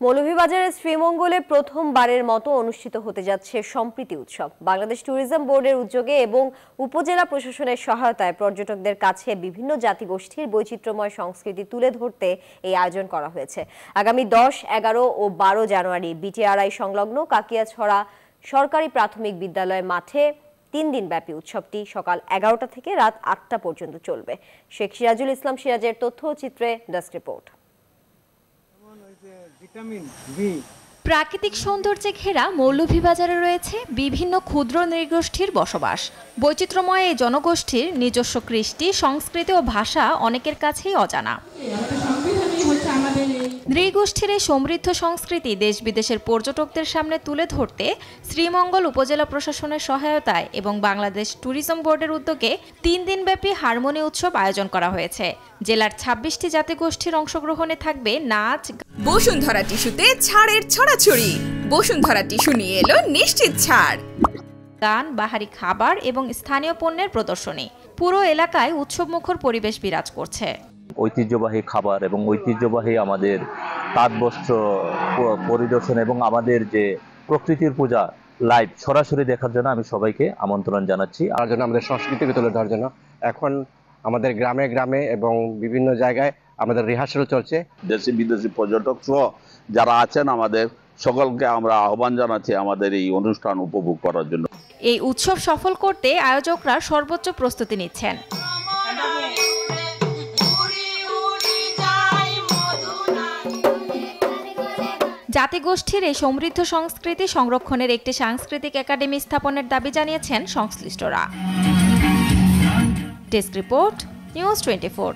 মৌলভীবাজারের শ্রীমঙ্গলে প্রথমবারের মতো অনুষ্ঠিত হতে যাচ্ছে সম্প্রীতি উৎসব। বাংলাদেশ ট্যুরিজম বোর্ডের উদ্যোগে এবং উপজেলা প্রশাসনের সহায়তায় পর্যটকদের কাছে বিভিন্ন জাতিগোষ্ঠীর বৈচিত্র্যময় সংস্কৃতি তুলে ধরতে এই আয়োজন করা হয়েছে। আগামী 10, 11 ও 12 জানুয়ারি বিটিআরআই সংলগ্ন কাকিয়াছড়া সরকারি প্রাথমিক বিদ্যালয় মাঠে 3 দিন ব্যাপী উৎসবটি সকাল 11টা থেকে রাত 8টা পর্যন্ত চলবে। শেখ সিরাজুল ইসলাম সিরাজের তথ্যচিত্রে ডেস্ক রিপোর্ট। প্রাকৃতিক সৌন্দর্যে ঘেরা মৌলভীবাজারে রয়েছে বিভিন্ন ক্ষুদ্র নৃগোষ্ঠীর বসবাস। বৈচিত্র্যময় এই জনগোষ্ঠীর নিজস্ব কৃষ্টি, সংস্কৃতি ও ভাষা অনেকের কাছেই অজানা। নৃগোষ্ঠীর এই সমৃদ্ধ সংস্কৃতি দেশ বিদেশের পর্যটকদের সামনে তুলে ধরতে শ্রীমঙ্গল উপজেলা প্রশাসনের সহায়তায় এবং বাংলাদেশ ট্যুরিজম বোর্ডের উদ্যোগে 3 দিনব্যাপী হারমোনি উৎসব আয়োজন করা হয়েছে। জেলার 26টি জাতিগোষ্ঠীর অংশগ্রহণে থাকবে নাচ। বসুন্ধরা টিস্যুতে ছাড়ের ছড়াছড়ি। বসুন্ধরা টিস্যু নিয়ে এলো নিশ্চিত ছাড়। গান, বাহারি খাবার এবং স্থানীয় পণ্যের প্রদর্শনী। পুরো এলাকায় উৎসবমুখর পরিবেশ বিরাজ করছে। ঐতিহ্যবাহী খাবার এবং ঐতিহ্যবাহী আমাদের তাঁত বস্ত্র পরিদর্শন এবং আমাদের যে প্রকৃতির পূজা লাইভ সরাসরি দেখার জন্য আমি সবাইকে আমন্ত্রণ জানাচ্ছি। তার জন্য আমাদের সংস্কৃতিকে তুলে ধরার জন্য এখন আমাদের গ্রামে গ্রামে এবং বিভিন্ন জায়গায় আমাদের রিহার্সাল চলছে। দেশি বিদেশি পর্যটক সহ যারা আছেন আমাদের সকলকে আমরা আহ্বান জানাচ্ছি আমাদের এই অনুষ্ঠান উপভোগ করার জন্য। এই উৎসব সফল করতে আয়োজকরা সর্বোচ্চ প্রস্তুতি নিচ্ছেন। জাতিগোষ্ঠীর এই সমৃদ্ধ সংস্কৃতি সংরক্ষণের একটি সাংস্কৃতিক একাডেমি স্থাপনের দাবি জানিয়েছেন সংশ্লিষ্টরা। Desk report, news 24।